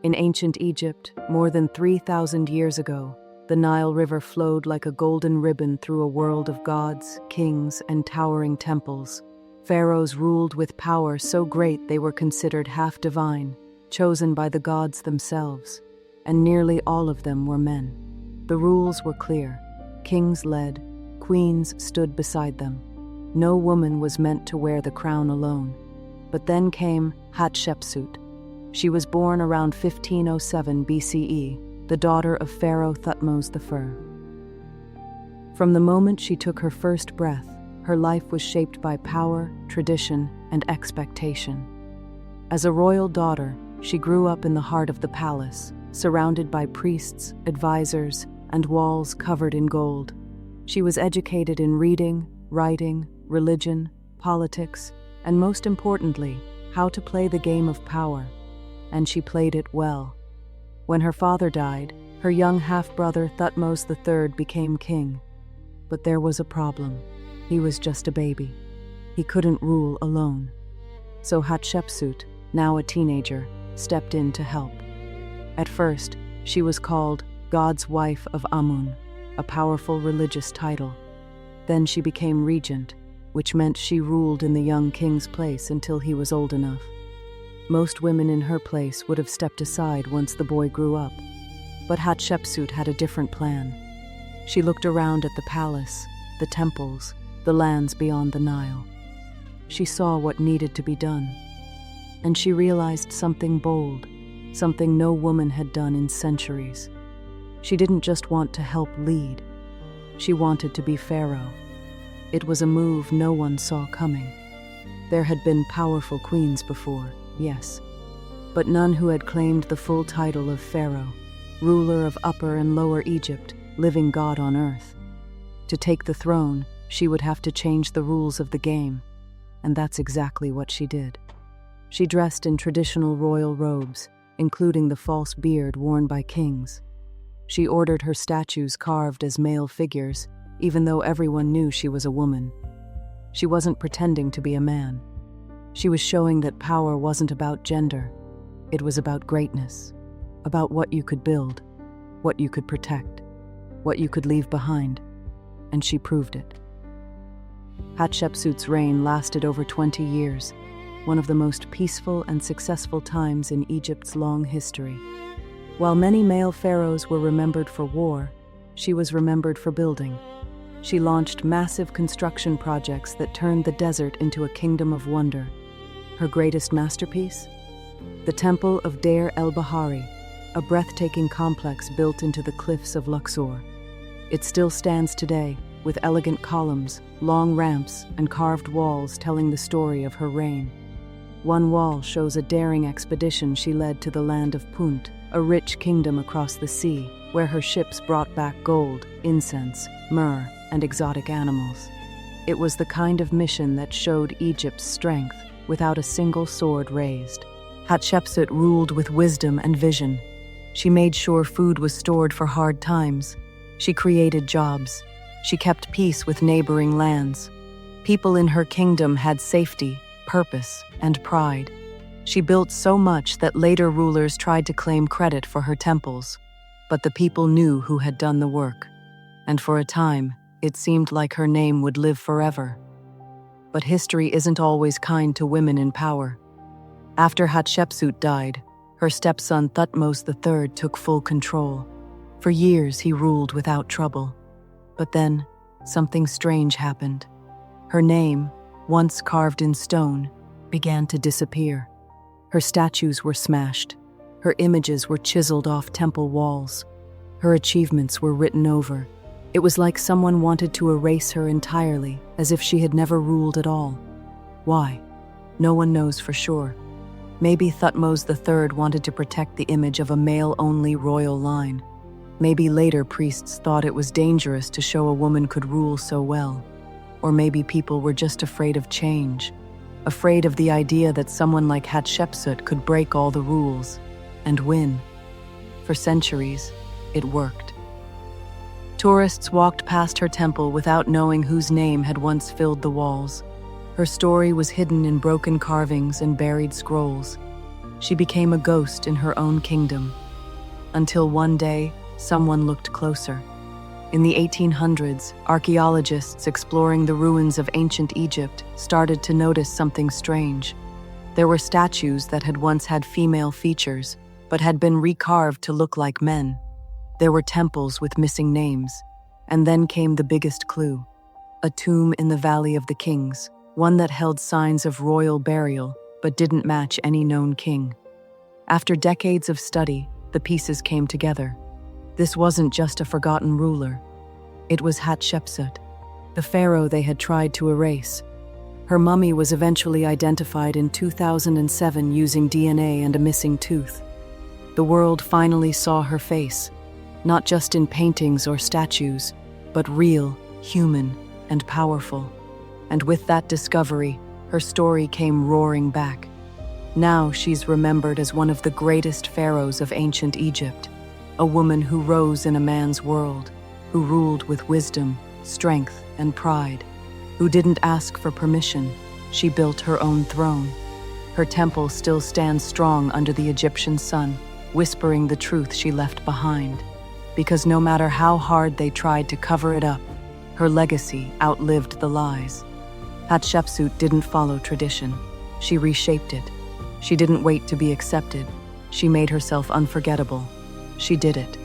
In ancient Egypt, more than 3,000 years ago, the Nile River flowed like a golden ribbon through a world of gods, kings, and towering temples. Pharaohs ruled with power so great they were considered half divine, chosen by the gods themselves, and nearly all of them were men. The rules were clear. Kings led, queens stood beside them. No woman was meant to wear the crown alone. But then came Hatshepsut. She was born around 1507 BCE, the daughter of Pharaoh Thutmose I. From the moment she took her first breath, her life was shaped by power, tradition, and expectation. As a royal daughter, she grew up in the heart of the palace, surrounded by priests, advisors, and walls covered in gold. She was educated in reading, writing, religion, politics, and most importantly, how to play the game of power. And she played it well. When her father died, her young half-brother Thutmose III became king. But there was a problem. He was just a baby. He couldn't rule alone. So Hatshepsut, now a teenager, stepped in to help. At first, she was called God's wife of Amun, a powerful religious title. Then she became regent, which meant she ruled in the young king's place until he was old enough. Most women in her place would have stepped aside once the boy grew up. But Hatshepsut had a different plan. She looked around at the palace, the temples, the lands beyond the Nile. She saw what needed to be done. And she realized something bold, something no woman had done in centuries. She didn't just want to help lead. She wanted to be Pharaoh. It was a move no one saw coming. There had been powerful queens before, yes, but none who had claimed the full title of Pharaoh, ruler of Upper and Lower Egypt, living God on earth. To take the throne, she would have to change the rules of the game, and that's exactly what she did. She dressed in traditional royal robes, including the false beard worn by kings. She ordered her statues carved as male figures, even though everyone knew she was a woman. She wasn't pretending to be a man. She was showing that power wasn't about gender. It was about greatness, about what you could build, what you could protect, what you could leave behind, and she proved it. Hatshepsut's reign lasted over 20 years, one of the most peaceful and successful times in Egypt's long history. While many male pharaohs were remembered for war, she was remembered for building. She launched massive construction projects that turned the desert into a kingdom of wonder. Her greatest masterpiece? The Temple of el-bahari, a breathtaking complex built into the cliffs of Luxor. It still stands today, with elegant columns, long ramps, and carved walls telling the story of her reign. One wall shows a daring expedition she led to the land of Punt, a rich kingdom across the sea, where her ships brought back gold, incense, myrrh, and exotic animals. It was the kind of mission that showed Egypt's strength without a single sword raised. Hatshepsut ruled with wisdom and vision. She made sure food was stored for hard times. She created jobs. She kept peace with neighboring lands. People in her kingdom had safety, purpose, and pride. She built so much that later rulers tried to claim credit for her temples. But the people knew who had done the work. And for a time, it seemed like her name would live forever. But history isn't always kind to women in power. After Hatshepsut died, her stepson Thutmose III took full control. For years, he ruled without trouble. But then, something strange happened. Her name, once carved in stone, began to disappear. Her statues were smashed. Her images were chiseled off temple walls. Her achievements were written over. It was like someone wanted to erase her entirely, as if she had never ruled at all. Why? No one knows for sure. Maybe Thutmose III wanted to protect the image of a male-only royal line. Maybe later priests thought it was dangerous to show a woman could rule so well. Or maybe people were just afraid of change, afraid of the idea that someone like Hatshepsut could break all the rules and win. For centuries, it worked. Tourists walked past her temple without knowing whose name had once filled the walls. Her story was hidden in broken carvings and buried scrolls. She became a ghost in her own kingdom. Until one day, someone looked closer. In the 1800s, archaeologists exploring the ruins of ancient Egypt started to notice something strange. There were statues that had once had female features, but had been recarved to look like men. There were temples with missing names. And then came the biggest clue: a tomb in the Valley of the Kings, one that held signs of royal burial, but didn't match any known king. After decades of study, the pieces came together. This wasn't just a forgotten ruler. It was Hatshepsut, the pharaoh they had tried to erase. Her mummy was eventually identified in 2007 using DNA and a missing tooth. The world finally saw her face, not just in paintings or statues, but real, human, and powerful. And with that discovery, her story came roaring back. Now she's remembered as one of the greatest pharaohs of ancient Egypt, a woman who rose in a man's world, who ruled with wisdom, strength, and pride, who didn't ask for permission. She built her own throne. Her temple still stands strong under the Egyptian sun, whispering the truth she left behind. Because no matter how hard they tried to cover it up, her legacy outlived the lies. Hatshepsut didn't follow tradition. She reshaped it. She didn't wait to be accepted. She made herself unforgettable. She did it.